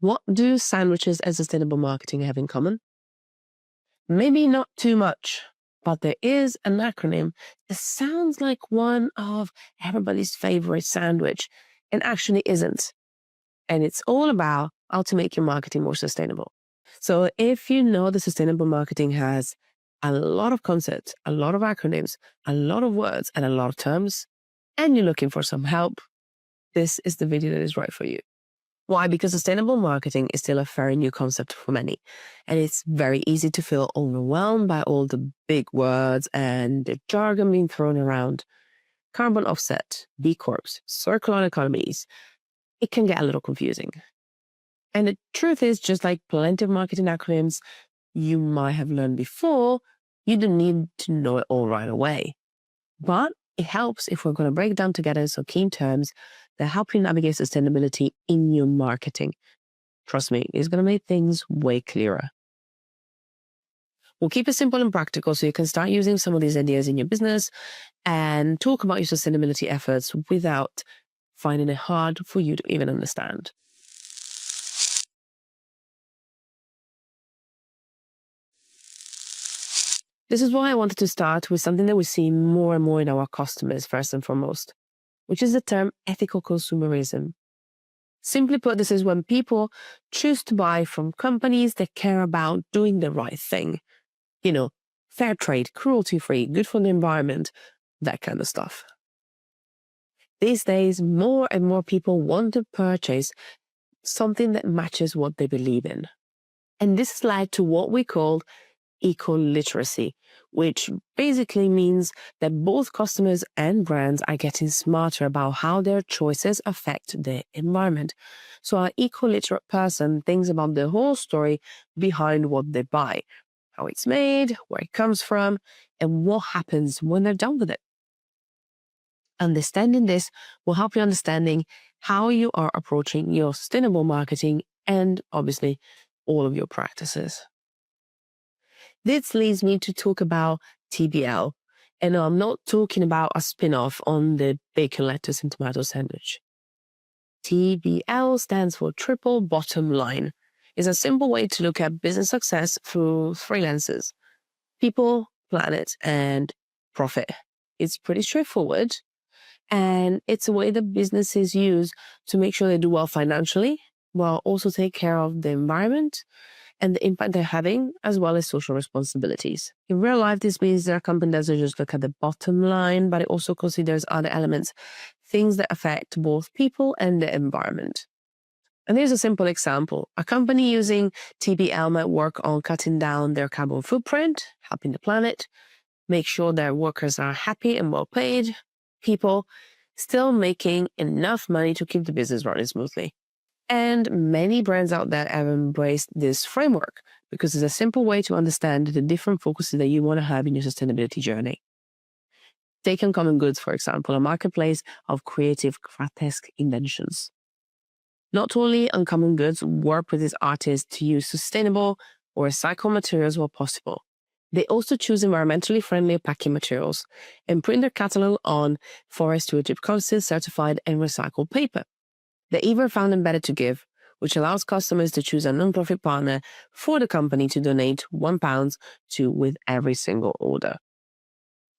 What do sandwiches and sustainable marketing have in common? Maybe not too much, but there is an acronym that sounds like one of everybody's favorite sandwich and actually isn't. And it's all about how to make your marketing more sustainable. So if you know that sustainable marketing has a lot of concepts, a lot of acronyms, a lot of words, and a lot of terms, and you're looking for some help, this is the video that is right for you. Why? Because sustainable marketing is still a very new concept for many. And it's very easy to feel overwhelmed by all the big words and the jargon being thrown around. Carbon offset, B Corps, circular economies. It can get a little confusing. And the truth is, just like plenty of marketing acronyms you might have learned before, you don't need to know it all right away. But it helps if we're going to break down together some key terms that help you navigate sustainability in your marketing. Trust me, it's going to make things way clearer. We'll keep it simple and practical so you can start using some of these ideas in your business and talk about your sustainability efforts without finding it hard for you to even understand. This is why I wanted to start with something that we see more and more in our customers, first and foremost, which is the term ethical consumerism. Simply put, this is when people choose to buy from companies that care about doing the right thing. You know, fair trade, cruelty-free, good for the environment, that kind of stuff. These days, more and more people want to purchase something that matches what they believe in. And this has led to what we call eco-literacy, which basically means that both customers and brands are getting smarter about how their choices affect the environment. So an eco-literate person thinks about the whole story behind what they buy, how it's made, where it comes from, and what happens when they're done with it. Understanding this will help you understanding how you are approaching your sustainable marketing and obviously all of your practices. This leads me to talk about TBL. And I'm not talking about a spin-off on the bacon, lettuce, and tomato sandwich. TBL stands for triple bottom line. It's a simple way to look at business success through three lenses: people, planet, and profit. It's pretty straightforward. And it's a way that businesses use to make sure they do well financially, while also take care of the environment and the impact they're having, as well as social responsibilities. In real life, this means that a company doesn't just look at the bottom line, but it also considers other elements, things that affect both people and the environment. And here's a simple example. A company using TBL might work on cutting down their carbon footprint, helping the planet, make sure their workers are happy and well paid, people still making enough money to keep the business running smoothly. And many brands out there have embraced this framework because it's a simple way to understand the different focuses that you want to have in your sustainability journey. Take Uncommon Goods, for example, a marketplace of creative, grotesque inventions. Not only Uncommon Goods work with its artists to use sustainable or recycled materials where possible, they also choose environmentally friendly packing materials and print their catalog on Forest Stewardship Council certified and recycled paper. They even found Embedded to Give, which allows customers to choose a non-profit partner for the company to donate £1 to with every single order.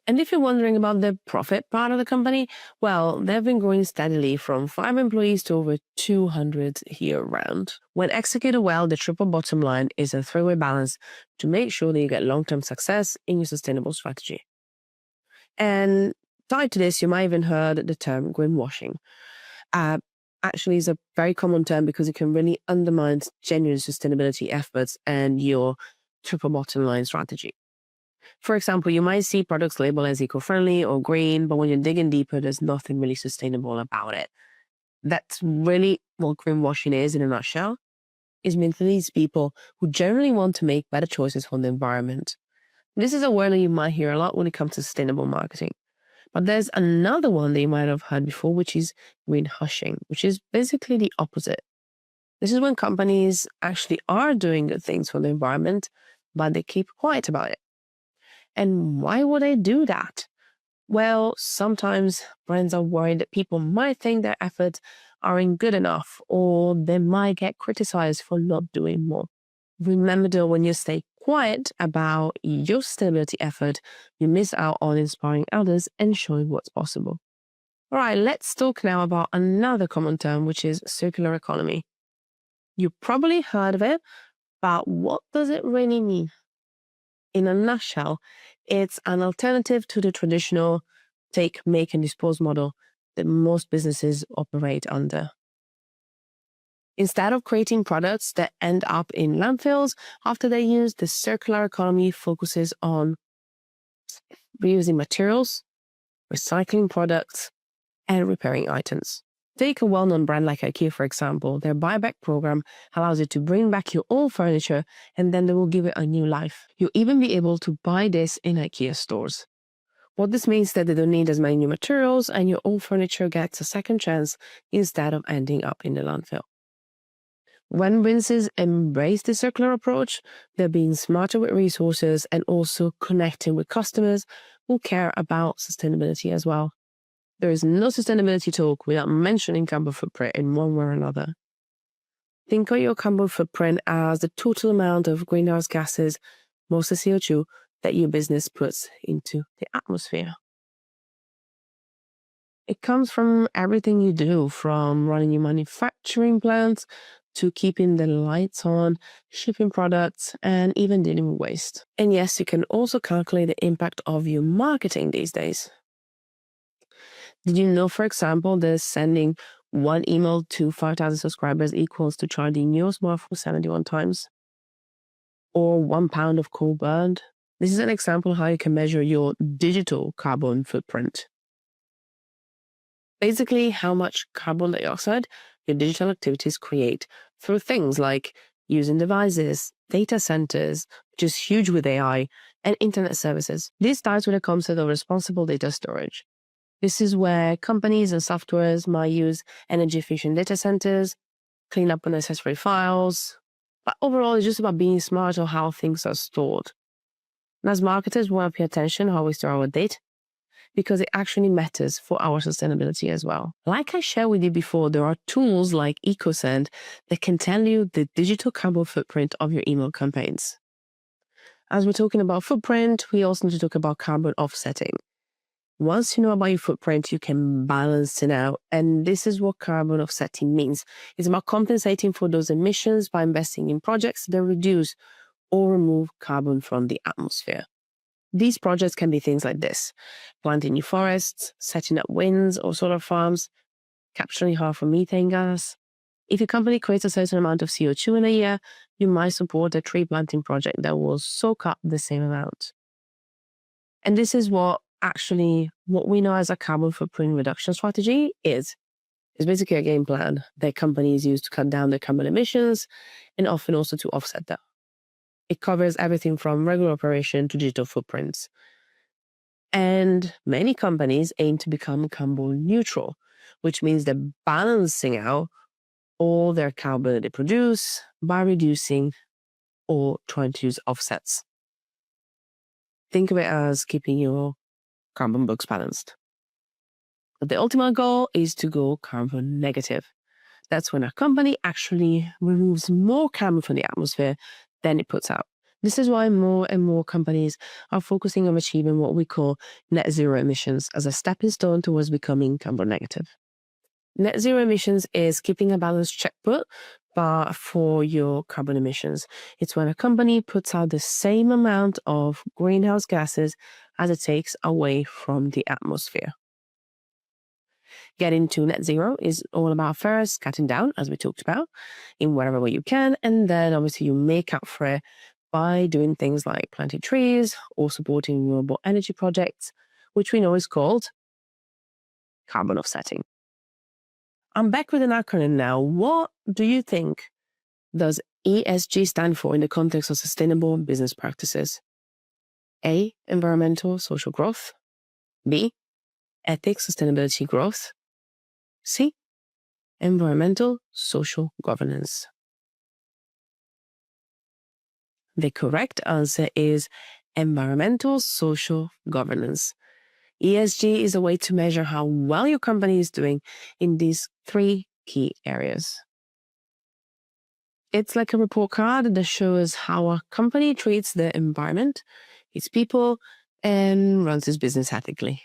And if you're wondering about the profit part of the company, well, they've been growing steadily from 5 employees to over 200 year-round. When executed well, the triple bottom line is a three-way balance to make sure that you get long-term success in your sustainable strategy. And tied to this, you might even heard the term greenwashing. Actually is a very common term because it can really undermine genuine sustainability efforts and your triple bottom line strategy. For example, you might see products labeled as eco-friendly or green, but when you're digging deeper, there's nothing really sustainable about it. That's really what greenwashing is in a nutshell. It's meant for these people who generally want to make better choices for the environment. This is a word that you might hear a lot when it comes to sustainable marketing. But there's another one that you might have heard before, which is greenhushing, which is basically the opposite. This is when companies actually are doing good things for the environment, but they keep quiet about it. And why would they do that? Well, sometimes brands are worried that people might think their efforts aren't good enough or they might get criticized for not doing more. Remember though, when you stay quiet about your sustainability effort, you miss out on inspiring others and showing what's possible. All right, let's talk now about another common term, which is circular economy. You probably heard of it, but what does it really mean? In a nutshell, it's an alternative to the traditional take, make, and dispose model that most businesses operate under. Instead of creating products that end up in landfills after they're used, the circular economy focuses on reusing materials, recycling products, and repairing items. Take a well-known brand like IKEA, for example. Their buyback program allows you to bring back your old furniture and then they will give it a new life. You'll even be able to buy this in IKEA stores. What this means is that they don't need as many new materials and your old furniture gets a second chance instead of ending up in the landfill. When businesses embrace the circular approach, they're being smarter with resources and also connecting with customers who care about sustainability as well. There is no sustainability talk without mentioning carbon footprint in one way or another. Think of your carbon footprint as the total amount of greenhouse gases, mostly CO2, that your business puts into the atmosphere. It comes from everything you do, from running your manufacturing plants to keeping the lights on, shipping products, and even dealing with waste. And yes, you can also calculate the impact of your marketing these days. Did you know, for example, that sending one email to 5,000 subscribers equals to charging your smartphone 71 times? Or 1 pound of coal burned? This is an example of how you can measure your digital carbon footprint. Basically, how much carbon dioxide your digital activities create through things like using devices, data centers, which is huge with AI, and internet services. This ties with the concept of responsible data storage. This is where companies and softwares might use energy efficient data centers, clean up unnecessary files. But overall, it's just about being smart on how things are stored. And as marketers, we want to pay attention how we store our data because it actually matters for our sustainability as well. Like I shared with you before, there are tools like EcoSend that can tell you the digital carbon footprint of your email campaigns. As we're talking about footprint, we also need to talk about carbon offsetting. Once you know about your footprint, you can balance it out. And this is what carbon offsetting means. It's about compensating for those emissions by investing in projects that reduce or remove carbon from the atmosphere. These projects can be things like this: planting new forests, setting up winds or solar farms, capturing half of methane gas. If your company creates a certain amount of CO2 in a year, you might support a tree planting project that will soak up the same amount. And this is what we know as a carbon footprint reduction strategy is. It's basically a game plan that companies use to cut down their carbon emissions and often also to offset that. It covers everything from regular operation to digital footprints. And many companies aim to become carbon neutral, which means they're balancing out all their carbon they produce by reducing or trying to use offsets. Think of it as keeping your carbon books balanced. But the ultimate goal is to go carbon negative. That's when a company actually removes more carbon from the atmosphere than it puts out. This is why more and more companies are focusing on achieving what we call net zero emissions as a stepping stone towards becoming carbon negative. Net zero emissions is keeping a balanced checkbook but for your carbon emissions. It's when a company puts out the same amount of greenhouse gases as it takes away from the atmosphere. Getting to net zero is all about first cutting down, as we talked about, in whatever way you can. And then obviously you make up for it by doing things like planting trees or supporting renewable energy projects, which we know is called carbon offsetting. I'm back with an acronym now. What do you think does ESG stand for in the context of sustainable business practices? A, environmental social growth. B, ethics, sustainability growth. C, environmental social governance. The correct answer is environmental social governance. ESG is a way to measure how well your company is doing in these 3 key areas. It's like a report card that shows how a company treats the environment, its people, and runs its business ethically.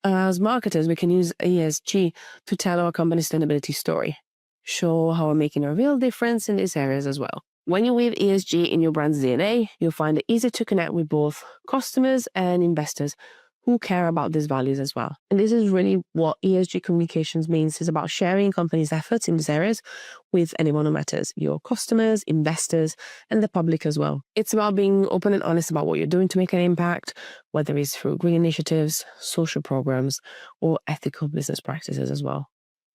As marketers, we can use ESG to tell our company sustainability story, show how we're making a real difference in these areas as well. When you weave ESG in your brand's DNA, you'll find it easy to connect with both customers and investors who care about these values as well. And this is really what ESG communications means. It's about sharing companies' efforts in these areas with anyone who matters, your customers, investors, and the public as well. It's about being open and honest about what you're doing to make an impact, whether it's through green initiatives, social programs, or ethical business practices as well.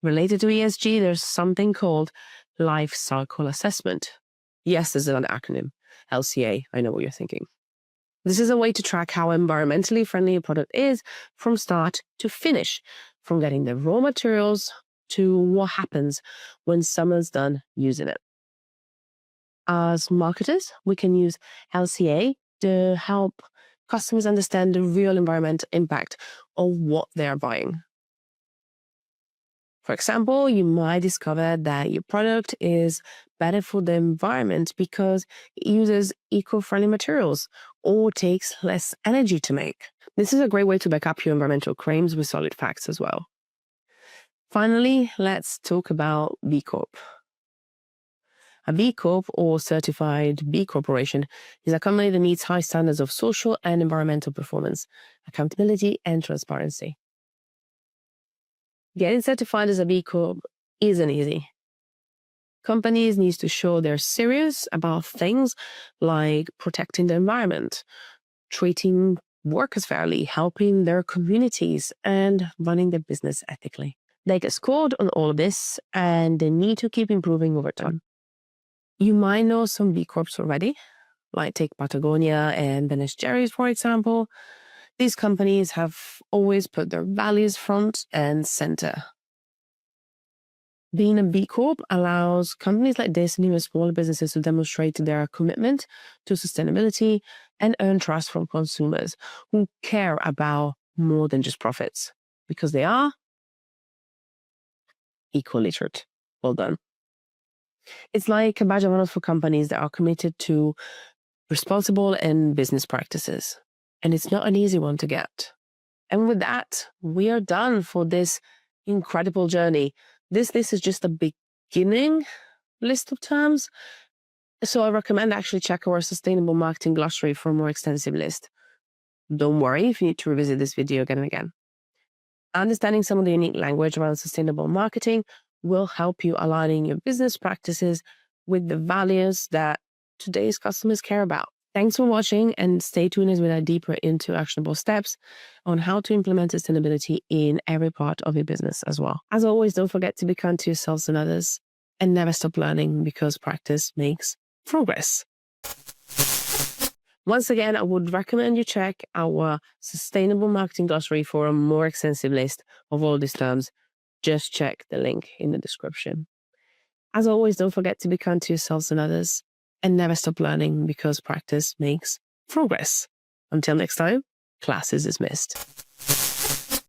Related to ESG, there's something called life cycle assessment. Yes, there's an acronym, LCA. I know what you're thinking. This is a way to track how environmentally friendly a product is from start to finish, from getting the raw materials to what happens when someone's done using it. As marketers, we can use LCA to help customers understand the real environmental impact of what they're buying. For example, you might discover that your product is better for the environment because it uses eco-friendly materials or takes less energy to make. This is a great way to back up your environmental claims with solid facts as well. Finally, let's talk about B Corp. A B Corp, or certified B Corporation, is a company that meets high standards of social and environmental performance, accountability, and transparency. Getting certified as a B Corp isn't easy. Companies need to show they're serious about things like protecting the environment, treating workers fairly, helping their communities, and running their business ethically. They get scored on all of this, and they need to keep improving over time. You might know some B Corps already, like take Patagonia and Ben & Jerry's, for example. These companies have always put their values front and center. Being a B Corp allows companies like this and even smaller businesses to demonstrate their commitment to sustainability and earn trust from consumers who care about more than just profits, because they are eco-literate. Well done. It's like a badge of honor for companies that are committed to responsible and business practices. And it's not an easy one to get. And with that, we are done for this incredible journey. This list is just a beginning list of terms. So I recommend actually check our sustainable marketing glossary for a more extensive list. Don't worry if you need to revisit this video again and again. Understanding some of the unique language around sustainable marketing will help you aligning your business practices with the values that today's customers care about. Thanks for watching, and stay tuned as we dive deeper into actionable steps on how to implement sustainability in every part of your business as well. As always, don't forget to be kind to yourselves and others, and never stop learning, because practice makes progress. Once again, I would recommend you check our sustainable marketing glossary for a more extensive list of all these terms. Just check the link in the description. As always, don't forget to be kind to yourselves and others, and never stop learning, because practice makes progress. Until next time, class is dismissed.